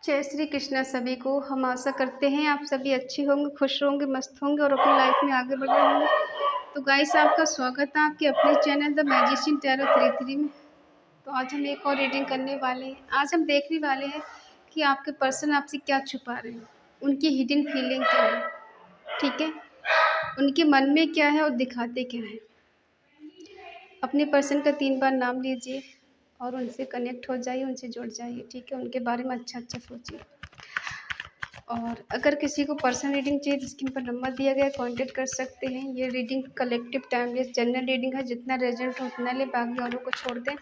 जय श्री कृष्णा सभी को। हम आशा करते हैं आप सभी अच्छे होंगे, खुश होंगे, मस्त होंगे और अपनी लाइफ में आगे बढ़ रहे होंगे। तो गाइस, आपका स्वागत है आपके अपने चैनल द मैजिशियन टैरो 33 में। तो आज हम एक और रीडिंग करने वाले हैं। आज हम देखने वाले हैं कि आपके पर्सन आपसे क्या छुपा रहे हैं, उनकी हिडन फीलिंग क्या है, ठीक है, उनके मन में क्या है और दिखाते क्या है। अपने पर्सन का 3 बार नाम लीजिए और उनसे कनेक्ट हो जाइए, उनसे जुड़ जाइए, ठीक है। उनके बारे में अच्छा सोचिए। और अगर किसी को पर्सनल रीडिंग चाहिए तो स्क्रीन पर नंबर दिया गया है, कांटेक्ट कर सकते हैं। ये reading collective timeless general reading है, जितना रेजल्ट हो उतना ले, बाकी वालों को छोड़ दें।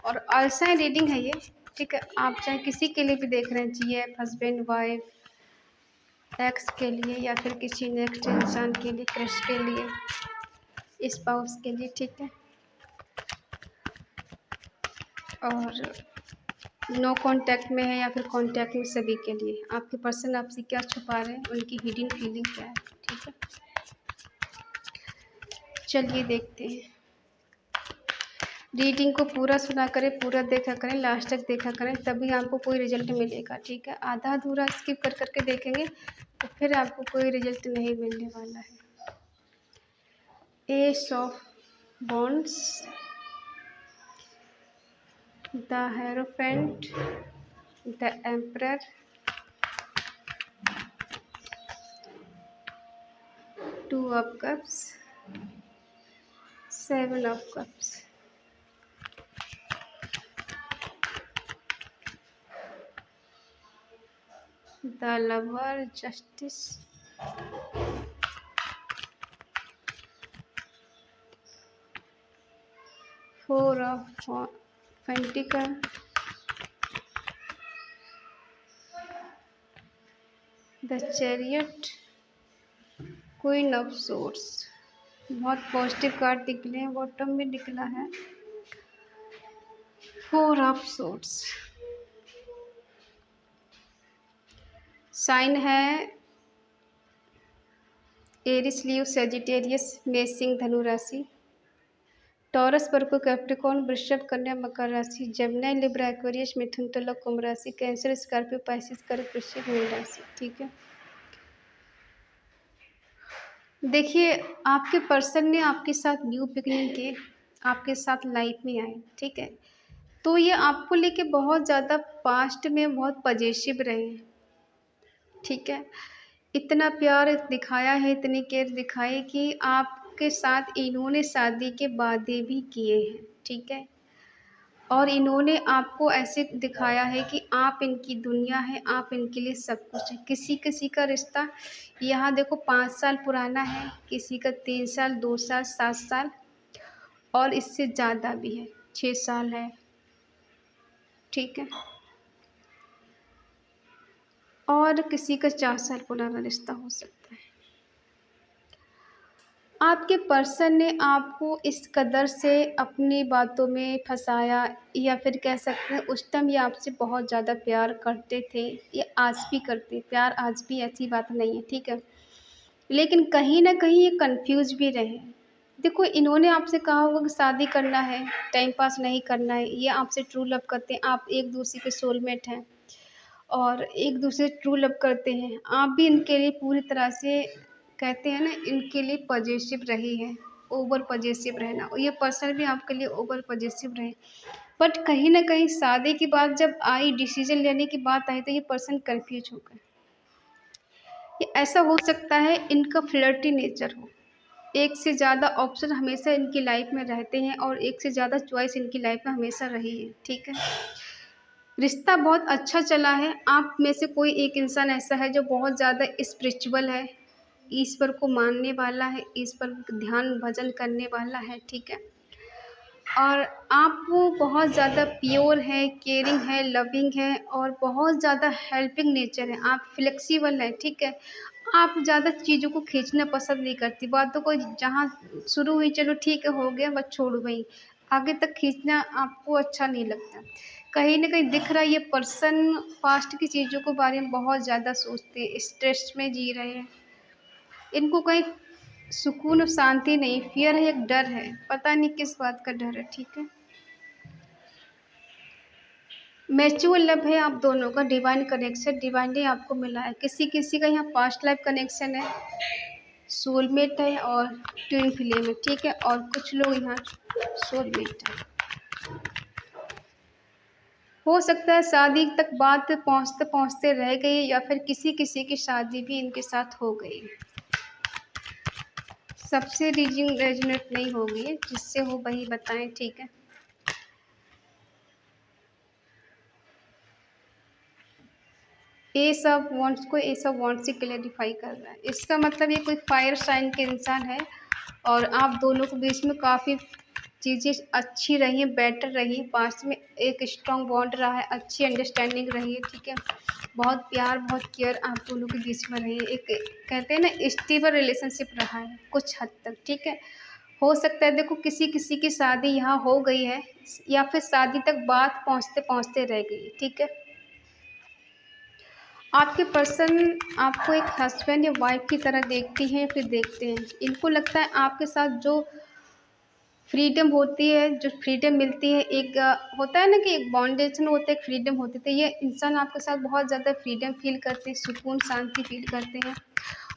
और आसान रीडिंग है ये, ठीक है। आप चाहे किसी के लिए भी देख रहे हैं, जीएफ, हस्बैंड वाइफ, एक्स के लिए, या फिर किसी नेक्स्ट इंसान के लिए, क्रश के लिए, स्पाउस के लिए, ठीक है। और नो कांटेक्ट में है या फिर कांटेक्ट में, सभी के लिए आपके पर्सन आपसे क्या छुपा रहे हैं, उनकी हिडन फीलिंग क्या है, ठीक है। चलिए देखते हैं। रीडिंग को पूरा सुना करें, पूरा देखा करें, लास्ट तक देखा करें, तभी आपको कोई रिजल्ट मिलेगा, ठीक है। आधा अधूरा स्किप कर करके देखेंगे तो फिर आपको कोई रिजल्ट नहीं मिलने वाला है। S of wands, the hierophant, the emperor, two of cups, 7 of cups, the lover, justice, 4 of pentacle, the chariot, queen of source. बहुत पॉजिटिव कार्ड निकले हैं, बॉटम में निकला है 4 ऑफ सोर्स। साइन है एरिस, लीव, सेजिटेरियस, मेष, धनु राशि, टॉरस, वर्गो, कैप्रिकॉर्न, वृषभ, कन्या, मकर राशि, जेमिनी, लिब्रा, एक्वेरियस, मिथुन, तुला, कुंभ राशि, कैंसर, स्कॉर्पियो, पाइसिस, कर्क, वृश्चिक, मीन राशि, ठीक है। देखिए, आपके पर्सन ने आपके साथ न्यू बिगिनिंग के आपके साथ लाइफ में आए, ठीक है। तो ये आपको लेके बहुत ज़्यादा पास्ट में बहुत पजेसिव रहे, ठीक है। इतना प्यार दिखाया है, इतनी केयर दिखाई कि आपके साथ इन्होंने शादी के वादे भी किए हैं, ठीक है। और इन्होंने आपको ऐसे दिखाया है कि आप इनकी दुनिया है, आप इनके लिए सब कुछ है। किसी किसी का रिश्ता यहाँ देखो 5 साल पुराना है, किसी का 3 साल, 2 साल, 7 साल और इससे ज़्यादा भी है, 6 साल है, ठीक है। और किसी का 4 साल पुराना रिश्ता हो सकता है। आपके पर्सन ने आपको इस कदर से अपनी बातों में फंसाया, या फिर कह सकते हैं उस टाइम ये आपसे बहुत ज़्यादा प्यार करते थे, ये आज भी करते, प्यार आज भी, ऐसी बात नहीं है, ठीक है। लेकिन कहीं ना कहीं ये कंफ्यूज भी रहे। देखो, इन्होंने आपसे कहा होगा कि शादी करना है, टाइम पास नहीं करना है, ये आपसे ट्रू लव करते हैं, आप एक दूसरे के सोलमेट हैं और एक दूसरे ट्रू लव करते हैं। आप भी इनके लिए पूरी तरह से, कहते हैं ना, इनके लिए पॉजिटिव रही है, ओवर पॉजिटिव रहना, और ये पर्सन भी आपके लिए ओवर पॉजिटिव रहे। बट कहीं ना कहीं शादी की बात जब आई, डिसीजन लेने की बात आई, तो ये पर्सन कंफ्यूज हो गए। ये ऐसा हो सकता है इनका फ्लर्टी नेचर हो, एक से ज़्यादा ऑप्शन हमेशा इनकी लाइफ में रहते हैं और एक से ज़्यादा चॉइस इनकी लाइफ में हमेशा रही है, ठीक है। रिश्ता बहुत अच्छा चला है। आप में से कोई एक इंसान ऐसा है जो बहुत ज़्यादा स्पिरिचुअल है, ईश्वर को मानने वाला है, ईश्वर ध्यान भजन करने वाला है, ठीक है। और आप वो बहुत ज़्यादा प्योर है, केयरिंग है, लविंग है और बहुत ज़्यादा हेल्पिंग नेचर है। आप फ्लेक्सिबल है, ठीक है। आप ज़्यादा चीज़ों को खींचना पसंद नहीं करती, बातों को जहाँ शुरू हुई चलो ठीक है हो गया बस छोड़ वहीं, आगे तक खींचना आपको अच्छा नहीं लगता। कहीं ना कहीं दिख रहा है ये पर्सन पास्ट की चीज़ों के बारे में बहुत ज़्यादा सोचते हैं, स्ट्रेस में जी रहे हैं, इनको कहीं सुकून और शांति नहीं, फियर है, एक डर है, पता नहीं किस बात का डर है, ठीक है। म्यूचुअल लव है आप दोनों का, डिवाइन कनेक्शन डिवाइनली आपको मिला है। किसी किसी का यहाँ पास्ट लाइफ कनेक्शन है, सोलमेट है और ट्विन फ्लेम है, ठीक है। और कुछ लोग यहाँ सोलमेट है। हो सकता है शादी तक बात पहुँचते पहुँचते रह गई, या फिर किसी किसी की शादी भी इनके साथ हो गई। सबसे रीडिंग रेजोनेट नहीं होगी, जिससे हो वही बताएं, ठीक है। एस ऑफ वांट्स को एस ऑफ वांट्स से क्लैरिफाई कर रहा है। इसका मतलब ये कोई फायर साइन के इंसान है, और आप दोनों के बीच में काफ़ी चीज़ें अच्छी रही हैं, बेटर रही हैं। पास्ट में एक स्ट्रॉन्ग बॉन्ड रहा है, अच्छी अंडरस्टैंडिंग रही है, ठीक है। बहुत प्यार बहुत केयर आप दोनों के बीच में रही है। एक कहते हैं ना स्टेबल रिलेशनशिप रहा है कुछ हद तक, ठीक है। हो सकता है देखो किसी किसी की शादी यहाँ हो गई है, या फिर शादी तक बात पहुँचते पहुँचते रह गई, ठीक है। आपके पर्सन आपको एक हस्बैंड या वाइफ की तरह देखती हैं, फिर देखते हैं। इनको लगता है आपके साथ जो फ्रीडम होती है, जो फ्रीडम मिलती है, एक होता है ना कि एक बाउंडेशन होता है, एक फ्रीडम होती है, तो ये इंसान आपके साथ बहुत ज़्यादा फ्रीडम फील करते हैं, सुकून शांति फील करते हैं,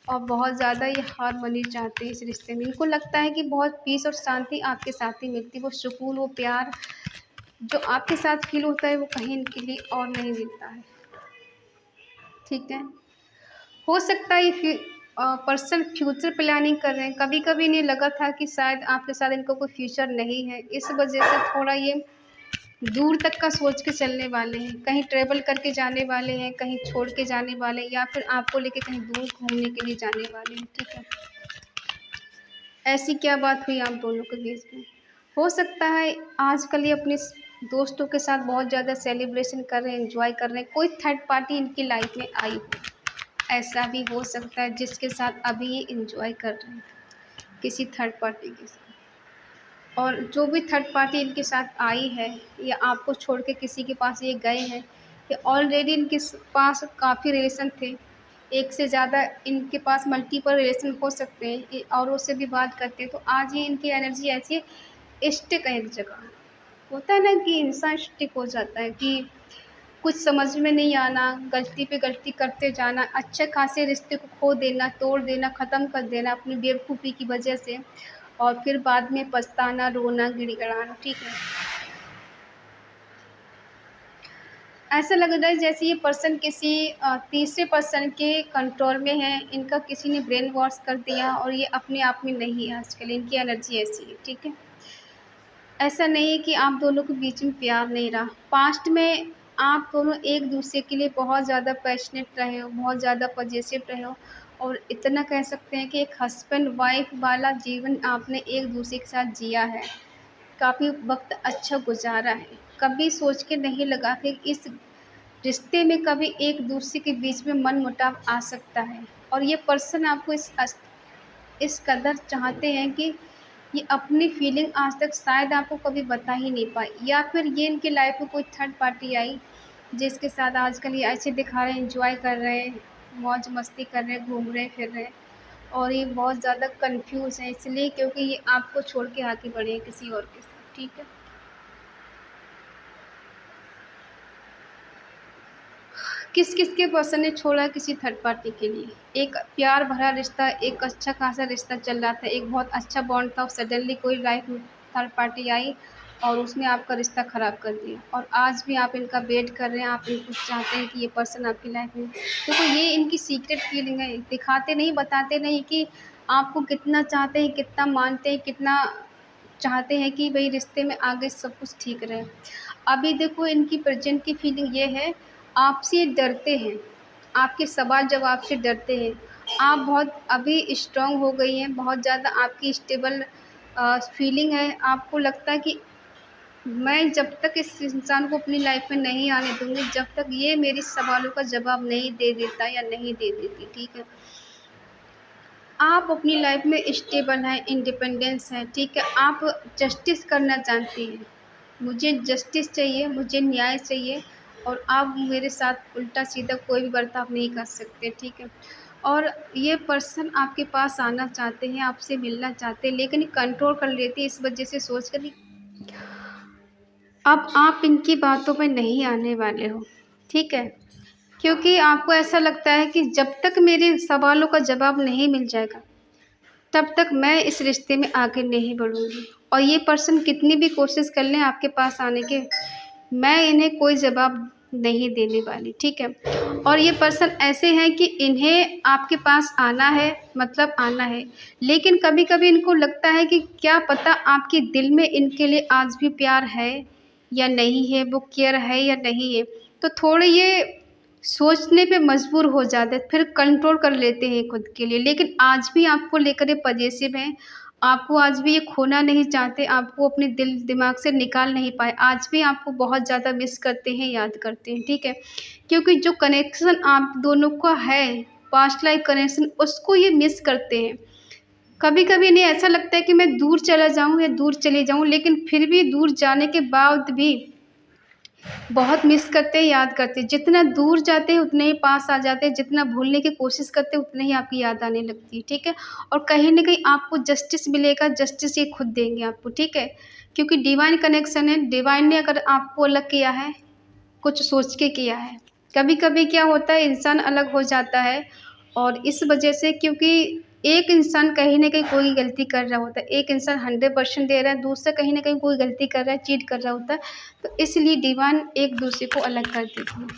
और बहुत ज़्यादा ये हार्मनी चाहते हैं इस रिश्ते में। इनको लगता है कि बहुत पीस और शांति आपके साथ ही मिलती है। वो सुकून वो प्यार जो आपके साथ फील होता है, वो कहीं इनके लिए और नहीं मिलता है, ठीक है। हो सकता है ये पर्सन फ्यूचर प्लानिंग कर रहे हैं। कभी कभी इन्हें लगा था कि शायद आपके साथ इनका कोई फ्यूचर नहीं है, इस वजह से थोड़ा ये दूर तक का सोच के चलने वाले हैं। कहीं ट्रेवल करके जाने वाले हैं, कहीं छोड़ के जाने वाले हैं, या फिर आपको लेके कहीं दूर घूमने के लिए जाने वाले हैं, ठीक है। ऐसी क्या बात हुई आप दोनों के बीच में? हो सकता है आजकल ये अपने दोस्तों के साथ बहुत ज़्यादा सेलिब्रेशन कर रहे हैं, एंजॉय कर रहे हैं। कोई थर्ड पार्टी इनकी लाइफ में आई हो, ऐसा भी हो सकता है, जिसके साथ अभी ये एंजॉय कर रहे हैं किसी थर्ड पार्टी के साथ। और जो भी थर्ड पार्टी इनके साथ आई है, या आपको छोड़ के किसी के पास ये गए हैं, या ऑलरेडी इनके पास काफ़ी रिलेशन थे, एक से ज़्यादा इनके पास मल्टीपल रिलेशन हो सकते हैं, औरों से भी बात करते हैं, तो आज ये इनकी एनर्जी ऐसी है, स्टिक है एक जगह। होता है ना कि इंसान स्टिक हो जाता है कि कुछ समझ में नहीं आना, गलती पे गलती करते जाना, अच्छे खासे रिश्ते को खो देना, तोड़ देना, ख़त्म कर देना अपनी बेवकूफ़ी की वजह से, और फिर बाद में पछताना, रोना, गिड़गिड़ाना, ठीक है। ऐसा लग रहा है जैसे ये पर्सन किसी तीसरे पर्सन के कंट्रोल में है, इनका किसी ने ब्रेन वॉश कर दिया, और ये अपने आप में नहीं है आजकल, इनकी एनर्जी ऐसी है, ठीक है। ऐसा नहीं है कि आप दोनों के बीच में प्यार नहीं रहा। पास्ट में आप दोनों एक दूसरे के लिए बहुत ज़्यादा पैशनेट रहे हो, बहुत ज़्यादा पॉजिटिव रहे हो, और इतना कह सकते हैं कि एक हस्बैंड वाइफ वाला जीवन आपने एक दूसरे के साथ जिया है। काफ़ी वक्त अच्छा गुजारा है। कभी सोच के नहीं लगा कि इस रिश्ते में कभी एक दूसरे के बीच में मनमुटाव आ सकता है। और ये पर्सन आपको इस कदर चाहते हैं कि ये अपनी फीलिंग आज तक शायद आपको कभी बता ही नहीं पाई, या फिर ये इनकी लाइफ में कोई थर्ड पार्टी आई, जिसके साथ आजकल ये ऐसे दिखा रहे हैं, एंजॉय कर रहे हैं, मौज मस्ती कर रहे हैं, घूम रहे फिर रहे हैं, और ये बहुत ज़्यादा कंफ्यूज हैं, इसलिए क्योंकि ये आपको छोड़ के आगे बढ़े हैं किसी और के साथ, ठीक है। किस किस के पर्सन ने छोड़ा किसी थर्ड पार्टी के लिए? एक प्यार भरा रिश्ता, एक अच्छा खासा रिश्ता चल रहा था, एक बहुत अच्छा बॉन्ड था, और सडनली कोई लाइफ में थर्ड पार्टी आई, और उसने आपका रिश्ता ख़राब कर दिया, और आज भी आप इनका वेट कर रहे हैं, आप इनको चाहते हैं कि ये पर्सन आपकी लाइफ में। देखो ये इनकी सीक्रेट फीलिंग है, दिखाते नहीं, बताते नहीं कि आपको कितना चाहते हैं, कितना मानते हैं, कितना चाहते हैं कि भई रिश्ते में आगे सब कुछ ठीक रहे। अभी देखो इनकी प्रेज़ेंट की फीलिंग ये है, आपसे डरते हैं, आपके सवाल जवाब से डरते हैं। आप बहुत अभी स्ट्रॉन्ग हो गई हैं, बहुत ज़्यादा आपकी स्टेबल फीलिंग है। आपको लगता है कि मैं जब तक इस इंसान को अपनी लाइफ़ में नहीं आने दूँगी, जब तक ये मेरे सवालों का जवाब नहीं दे देता या नहीं दे देती, ठीक है। आप अपनी लाइफ में स्टेबल हैं, इंडिपेंडेंस हैं, ठीक है। आप जस्टिस करना जानती हैं। मुझे जस्टिस चाहिए, मुझे न्याय चाहिए, और आप मेरे साथ उल्टा-सीधा कोई भी बर्ताव नहीं कर सकते, ठीक है। और ये पर्सन आपके पास आना चाहते हैं, आपसे मिलना चाहते हैं, लेकिन कंट्रोल कर लेते हैं इस वजह से सोच कर अब आप इनकी बातों में नहीं आने वाले हो, ठीक है? क्योंकि आपको ऐसा लगता है कि जब तक मेरे सवालों का जवाब नहीं मिल जाएगा, तब तक मैं इस रिश्ते में आगे नहीं बढ़ूँगी। और ये पर्सन कितनी भी कोशिश कर लें आपके पास आने के, मैं इन्हें कोई जवाब नहीं देने वाली, ठीक है? और ये पर्सन ऐसे हैं कि इन्हें आपके पास आना है, मतलब आना है। लेकिन कभी-कभी इनको लगता है कि क्या पता आपके दिल में इनके लिए आज भी प्यार है या नहीं है, वो केयर है या नहीं है। तो थोड़े ये सोचने पे मजबूर हो जाते हैं, फिर कंट्रोल कर लेते हैं खुद के लिए। लेकिन आज भी आपको लेकर ये पजेसिव हैं, आपको आज भी ये खोना नहीं चाहते, आपको अपने दिल दिमाग से निकाल नहीं पाए। आज भी आपको बहुत ज़्यादा मिस करते हैं, याद करते हैं, ठीक है? क्योंकि जो कनेक्शन आप दोनों का है, पास्ट लाइफ कनेक्शन, उसको ये मिस करते हैं। कभी-कभी इन्हें ऐसा लगता है कि मैं दूर चला जाऊँ या दूर चली जाऊँ, लेकिन फिर भी दूर जाने के बाद भी बहुत मिस करते हैं, याद करते हैं। जितना दूर जाते हैं उतने ही पास आ जाते हैं, जितना भूलने की कोशिश करते हैं उतने ही आपकी याद आने लगती है, ठीक है? और कहीं न कहीं आपको जस्टिस मिलेगा, जस्टिस ये खुद देंगे आपको, ठीक है? क्योंकि डिवाइन कनेक्शन है, डिवाइन ने अगर आपको अलग किया है, कुछ सोच के किया है। कभी-कभी क्या होता है, इंसान अलग हो जाता है और इस वजह से, क्योंकि एक इंसान कहीं न कहीं कोई गलती कर रहा होता है, एक इंसान 100% दे रहा है, दूसरा कहीं न कहीं कोई गलती कर रहा है, चीट कर रहा होता है, तो इसलिए डिवाइन एक-दूसरे को अलग कर देती है।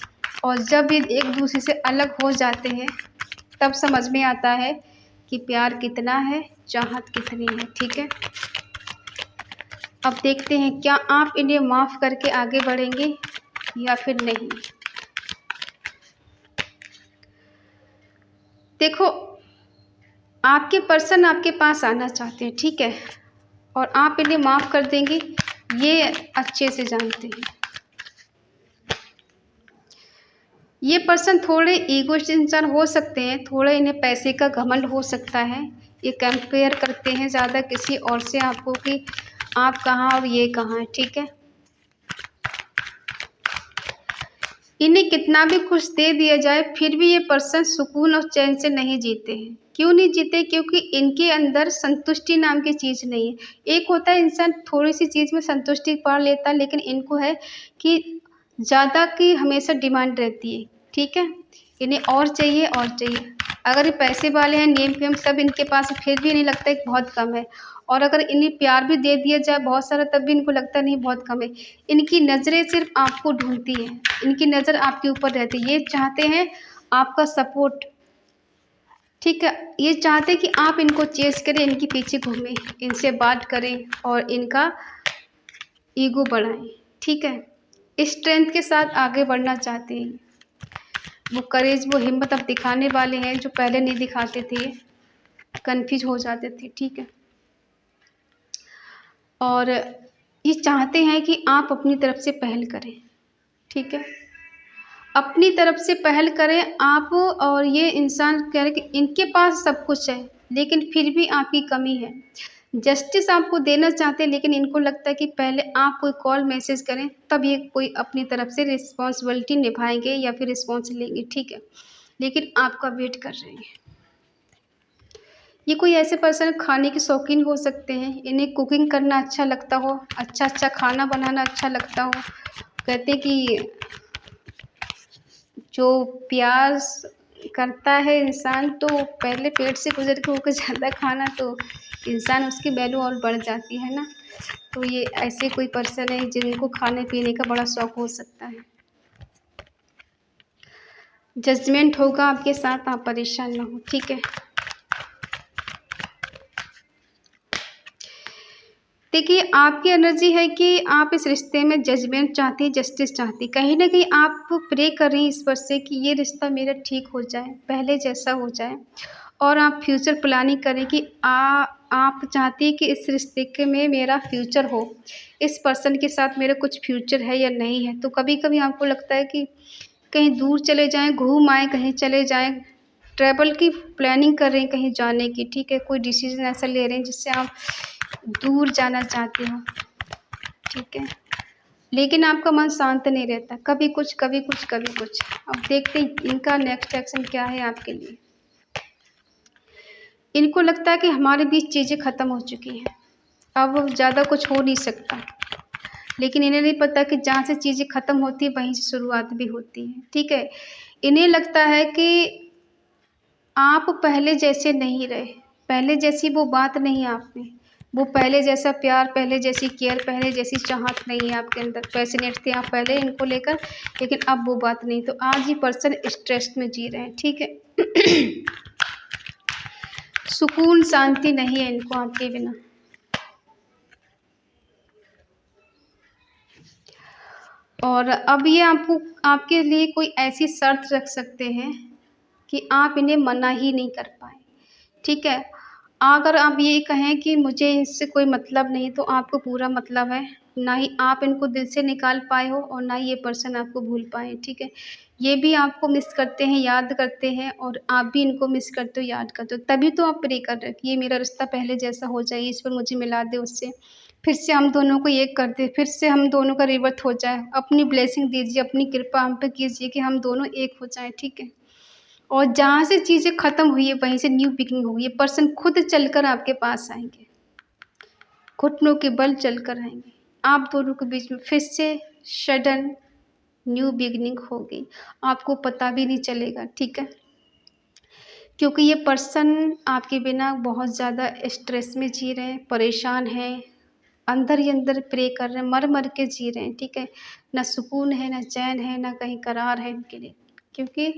और जब ये एक-दूसरे से अलग हो जाते हैं, तब समझ में आता है कि प्यार कितना है, चाहत कितनी है, ठीक है? अब देखते हैं क्या आप इन्हें माफ़ करके आगे बढ़ेंगे या फिर नहीं। देखो, आपके पर्सन आपके पास आना चाहते हैं, ठीक है? और आप इन्हें माफ़ कर देंगे, ये अच्छे से जानते हैं। ये पर्सन थोड़े ईगोइस्ट इंसान हो सकते हैं, थोड़ा इन्हें पैसे का घमंड हो सकता है। ये कंपेयर करते हैं ज़्यादा किसी और से आपको कि आप कहाँ और ये कहाँ है, ठीक है? इन्हें कितना भी खुश दे दिया जाए, फिर भी ये पर्सन सुकून और चैन से नहीं जीते हैं। क्यों नहीं जीते? क्योंकि इनके अंदर संतुष्टि नाम की चीज़ नहीं है। एक होता है इंसान थोड़ी-सी चीज़ में संतुष्टि पा लेता है, लेकिन इनको है कि ज़्यादा की हमेशा डिमांड रहती है, ठीक है? इन्हें और चाहिए और चाहिए। अगर ये पैसे वाले हैं, नेम-फेम सब इनके पास है, फिर भी इन्हें लगता है कि बहुत कम है। और अगर इन्हें प्यार भी दे दिया जाए बहुत सारा, तब भी इनको लगता नहीं, बहुत कम है। इनकी नज़रें सिर्फ़ आपको ढूँढती हैं, इनकी नज़र आपके ऊपर रहती है। ये चाहते हैं आपका सपोर्ट, ठीक है? ये चाहते हैं कि आप इनको चेज़ करें, इनके पीछे घूमें, इनसे बात करें और इनका ईगो बढ़ाएँ, ठीक है? स्ट्रेंथ के साथ आगे बढ़ना चाहते हैं। वो करेज, वो हिम्मत अब दिखाने वाले हैं, जो पहले नहीं दिखाते थे, कन्फ्यूज़ हो जाते थे, ठीक है? और ये चाहते हैं कि आप अपनी तरफ से पहल करें, ठीक है? अपनी तरफ से पहल करें आप। और ये इंसान कह रहे कि इनके पास सब कुछ है, लेकिन फिर भी आपकी कमी है। जस्टिस आपको देना चाहते हैं, लेकिन इनको लगता है कि पहले आप कोई कॉल मैसेज करें, तब ये कोई अपनी तरफ से रिस्पॉन्सिबिलिटी निभाएँगे या फिर रिस्पॉन्स लेंगे, ठीक है? लेकिन आपका वेट कर रहे हैं। ये कोई ऐसे पर्सन खाने के शौकीन हो सकते हैं, इन्हें कुकिंग करना अच्छा लगता हो, अच्छा-अच्छा खाना बनाना अच्छा लगता हो। कहते हैं कि जो प्यार करता है इंसान, तो पहले पेट से गुज़र के होके जाता है खाना, तो इंसान उसकी वैल्यू और बढ़ जाती है ना। तो ये ऐसे कोई पर्सन है जिनको खाने-पीने का बड़ा शौक हो सकता है। जजमेंट होगा आपके साथ, आप परेशान ना हो, ठीक है? देखिए, आपकी एनर्जी है कि आप इस रिश्ते में जजमेंट चाहती हैं, जस्टिस चाहती हैं। कहीं न कहीं आप प्रे कर रही हैं ईश्वर से कि ये रिश्ता मेरा ठीक हो जाए, पहले जैसा हो जाए। और आप फ्यूचर प्लानिंग करें कि आप चाहती हैं कि इस रिश्ते के में मेरा फ्यूचर हो। इस पर्सन के साथ मेरा कुछ फ्यूचर है या नहीं है। तो कभी-कभी आपको लगता है कि कहीं दूर चले जाएँ, घूम आएँ, कहीं चले जाएँ, ट्रैवल की प्लानिंग कर रहे हैं कहीं जाने की, ठीक है? कोई डिसीज़न ऐसा ले रहे हैं जिससे आप दूर जाना चाहते हो, ठीक है? लेकिन आपका मन शांत नहीं रहता, कभी कुछ, कभी कुछ, कभी कुछ। अब देखते हैं इनका नेक्स्ट एक्शन क्या है आपके लिए। इनको लगता है कि हमारे बीच चीज़ें ख़त्म हो चुकी हैं, अब ज़्यादा कुछ हो नहीं सकता। लेकिन इन्हें नहीं पता कि जहाँ से चीज़ें ख़त्म होती है वहीं से शुरुआत भी होती है, ठीक है। इन्हें लगता है कि आप पहले जैसे नहीं रहे, पहले जैसी वो बात नहीं आप में, वो पहले जैसा प्यार, पहले जैसी केयर, पहले जैसी चाहत नहीं है आपके अंदर। पैशनेट थे आप पहले इनको लेकर, लेकिन अब वो बात नहीं। तो आज ये पर्सन स्ट्रेस में जी रहे हैं, ठीक है। सुकून शांति नहीं है इनको आपके बिना। और अब ये आपको आपके लिए कोई ऐसी शर्त रख सकते हैं कि आप इन्हें मना ही नहीं कर पाए, ठीक है। अगर आप ये कहें कि मुझे इससे कोई मतलब नहीं, तो आपको पूरा मतलब है। ना ही आप इनको दिल से निकाल पाए हो और ना ही ये पर्सन आपको भूल पाए, ठीक है। ये भी आपको मिस करते हैं, याद करते हैं, और आप भी इनको मिस करते हो, याद करते हो। तभी तो आप प्रे कर रहे हो कि ये मेरा रिश्ता पहले जैसा हो जाए, ईश्वर मुझे मिला दे उससे, फिर से हम दोनों को एक कर दे, फिर से हम दोनों का रिवर्थ हो जाए। अपनी ब्लेसिंग दीजिए, अपनी कृपा हम पे कीजिए कि हम दोनों एक हो जाएँ, ठीक है। और जहाँ से चीज़ें ख़त्म हुई है वहीं से न्यू बिगिनिंग होगी। ये पर्सन खुद चलकर आपके पास आएँगे, घुटनों के बल चलकर आएँगे। आप दोनों के बीच में फिर से सडन न्यू बिगिनिंग होगी, आपको पता भी नहीं चलेगा, ठीक है। क्योंकि ये पर्सन आपके बिना बहुत ज़्यादा स्ट्रेस में जी रहे हैं, परेशान हैं, अंदर ही अंदर प्रे कर रहे हैं, मर-मर के जी रहे हैं, ठीक है। ना सुकून है, ना चैन है, ना कहीं करार है इनके लिए। क्योंकि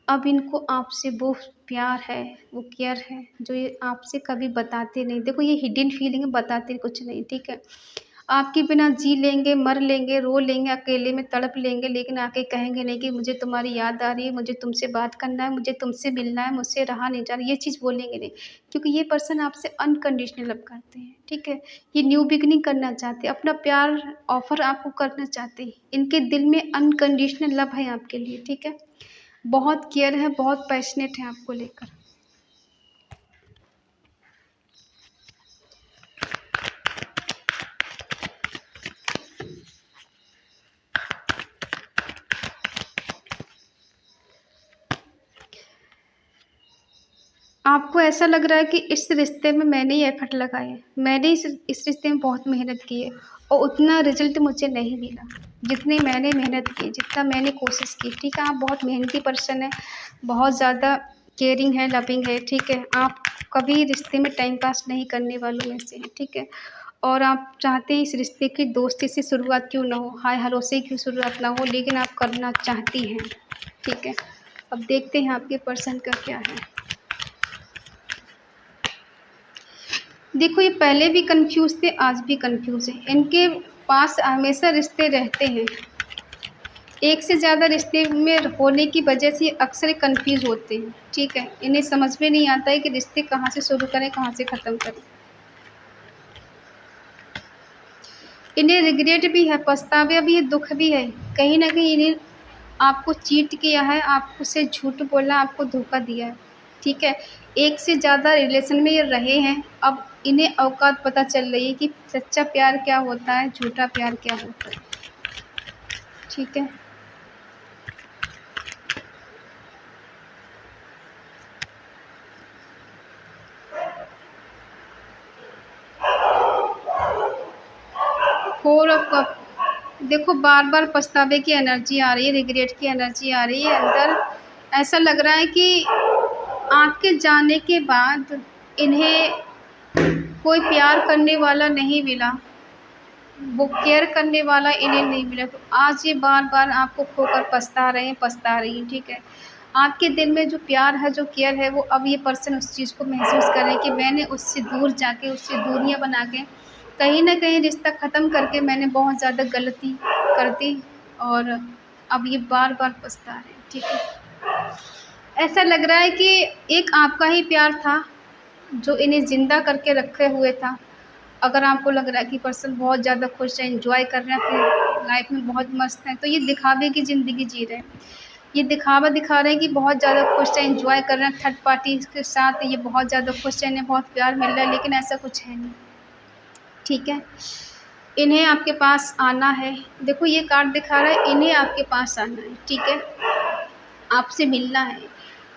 अब इनको आपसे वो प्यार है, वो केयर है, जो ये आपसे कभी बताते नहीं। देखो ये हिडन फीलिंग है, बताते कुछ नहीं, ठीक है। आपके बिना जी लेंगे, मर लेंगे, रो लेंगे, अकेले में तड़प लेंगे, लेकिन आके कहेंगे नहीं कि मुझे तुम्हारी याद आ रही है, मुझे तुमसे बात करना है, मुझे तुमसे मिलना है, मुझसे रहा नहीं जा रहा, ये चीज़ बोलेंगे नहीं। क्योंकि ये पर्सन आपसे अनकंडीशनल लव करते हैं, ठीक है। ये न्यू बिगिनिंग करना चाहते हैं, अपना प्यार ऑफ़र आपको करना चाहते हैं। इनके दिल में अनकंडीशनल लव है आपके लिए, ठीक है। बहुत केयर है, बहुत पैशनेट है आपको लेकर। आपको ऐसा लग रहा है कि इस रिश्ते में मैंने ही एफ़र्ट लगाए हैं, मैंने इस रिश्ते में बहुत मेहनत की है और उतना रिज़ल्ट मुझे नहीं मिला, जितनी मैंने मेहनत की, जितना मैंने कोशिश की, ठीक है। आप बहुत मेहनती पर्सन हैं, बहुत ज़्यादा केयरिंग है, लविंग है, ठीक है। आप कभी रिश्ते में टाइम पास नहीं करने वालों में से हैं, ठीक है। और आप चाहते हैं इस रिश्ते की दोस्ती से शुरुआत क्यों ना हो, हाय हेलो से क्यों शुरुआत ना हो, लेकिन आप करना चाहती हैं, ठीक है। अब देखते हैं आपके पर्सन का क्या है। देखो ये पहले भी कन्फ्यूज़ थे, आज भी कन्फ्यूज़ हैं। इनके पास हमेशा रिश्ते रहते हैं। एक से ज़्यादा रिश्ते में होने की वजह से अक्सर कन्फ्यूज़ होते हैं, ठीक है। इन्हें समझ में नहीं आता है कि रिश्ते कहाँ से शुरू करें, कहाँ से ख़त्म करें। इन्हें रिग्रेट भी है, पछतावा भी है, दुःख भी है। कहीं न कहीं इन्हें आपको चीट किया है, आपसे झूठ बोला, आपको धोखा दिया है, ठीक है। एक से ज़्यादा रिलेशन में ये रहे हैं, अब इन्हें औकात पता चल रही है कि सच्चा प्यार क्या होता है, झूठा प्यार क्या होता है, ठीक है। फोर ऑफ कप, देखो बार-बार पछतावे की एनर्जी आ रही है, रिग्रेट की एनर्जी आ रही है अंदर। ऐसा लग रहा है कि आपके जाने के बाद इन्हें कोई प्यार करने वाला नहीं मिला, वो केयर करने वाला इन्हें नहीं मिला, तो आज ये बार-बार आपको खोकर पछता रहे हैं, पछता रही हैं, ठीक है। आपके दिल में जो प्यार है, जो केयर है, वो अब ये पर्सन उस चीज़ को महसूस कर रहे हैं कि मैंने उससे दूर जाके, उससे दूरियाँ बना के, कहीं न कहीं रिश्ता ख़त्म करके मैंने बहुत ज़्यादा गलती कर दी, और अब ये बार-बार पछता रहे हैं, ठीक है। ऐसा लग रहा है कि एक आपका ही प्यार था, जो इन्हें ज़िंदा करके रखे हुए था। अगर आपको लग रहा है कि पर्सन बहुत ज़्यादा खुश है, एन्जॉय कर रहे हैं, अपनी लाइफ़ में बहुत मस्त हैं, तो ये दिखावे की ज़िंदगी जी रहे हैं। ये दिखावा दिखा रहे हैं कि बहुत ज़्यादा खुश हैं, एन्जॉय कर रहे हैं थर्ड पार्टी के साथ, ये बहुत ज़्यादा खुश हैं, इन्हें बहुत प्यार मिल रहा है, लेकिन ऐसा कुछ है नहीं, ठीक है। इन्हें आपके पास आना है। देखो ये कार्ड दिखा रहा है, इन्हें आपके पास आना है, ठीक है। आपसे मिलना है।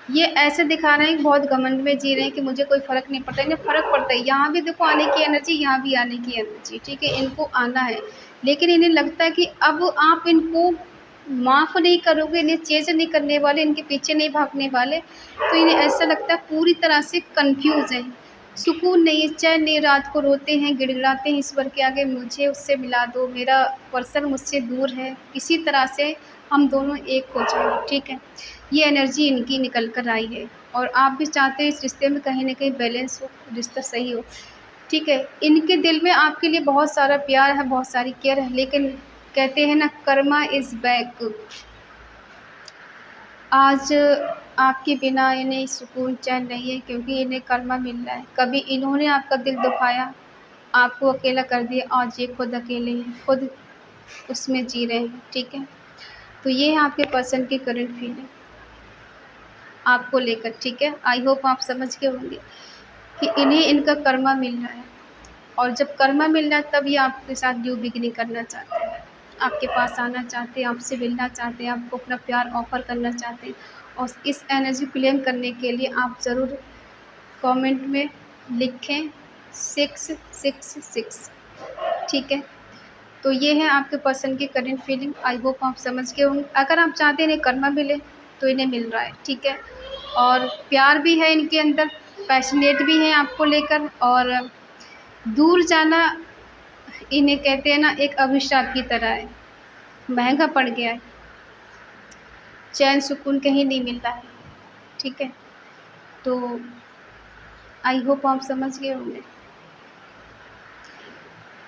ये ऐसे दिखा रहे हैं कि बहुत घमंड में जी रहे हैं कि मुझे कोई फ़र्क नहीं पड़ता। इन्हें फ़र्क पड़ता है, यहाँ भी देखो आने की एनर्जी, यहाँ भी आने की एनर्जी, ठीक है? इनको आना है, लेकिन इन्हें लगता है कि अब आप इनको माफ़ नहीं करोगे, इन्हें चेज़ नहीं करने वाले, इनके पीछे नहीं भागने वाले, तो इन्हें ऐसा लगता है पूरी तरह से कन्फ्यूज़ हैं, सुकून नहीं है, चैन नहीं, रात को रोते हैं, गिड़गिड़ाते हैं ईश्वर के आगे, मुझे उससे मिला दो, मेरा पर्सन मुझसे दूर है, किसी तरह से हम दोनों एक हो जाएँ, ठीक है? ये एनर्जी इनकी निकल कर आई है और आप भी चाहते हैं इस रिश्ते में कहीं न कहीं बैलेंस हो, रिश्ता सही हो, ठीक है? इनके दिल में आपके लिए बहुत सारा प्यार है, बहुत सारी केयर है, लेकिन कहते हैं ना कर्मा इज़ बैक। आज आपके बिना इन्हें सुकून चैन नहीं है क्योंकि इन्हें कर्मा मिल रहा है। कभी इन्होंने आपका दिल दुखाया, आपको अकेला कर दिया, आज ये खुद अकेले हैं, खुद उसमें जी रहे हैं, ठीक है? तो ये है आपके पर्सन की करंट फीलिंग आपको लेकर, ठीक है? आई होप आप समझ गए होंगे कि इन्हें इनका कर्मा मिल रहा है और जब कर्मा मिल रहा है तब ये आपके साथ न्यू बिगिनिंग करना चाहते हैं। आपके पास आना चाहते हैं, आपसे मिलना चाहते हैं, आपको अपना प्यार ऑफ़र करना चाहते हैं और इस एनर्जी क्लेम करने के लिए आप ज़रूर कमेंट में लिखें 666, ठीक है? तो ये है आपके पर्सन की करंट फीलिंग। आई होप आप समझ गए होंगे। अगर आप चाहते हैं इन्हें कर्मा मिले तो इन्हें मिल रहा है, ठीक है? और प्यार भी है इनके अंदर, पैशनेट भी हैं आपको लेकर और दूर जाना इन्हें कहते हैं ना एक अभिशाप की तरह है, महँगा पड़ गया है, चैन सुकून कहीं नहीं मिल रहा है, ठीक है? तो आई होप आप समझ गए होंगे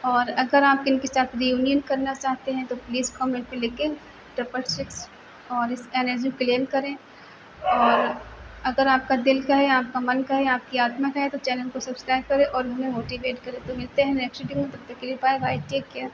और अगर आप इनके साथ रियूनियन करना चाहते हैं तो प्लीज़ कमेंट पे लिखें 666 और इस एनर्जी क्लेम करें और अगर आपका दिल का है, आपका मन का है, आपकी आत्मा का है तो चैनल को सब्सक्राइब करें और हमें मोटिवेट करें। तो मिलते हैं नेक्स्ट वीडियो में, तब तक के लिए बाय बाय, टेक केयर।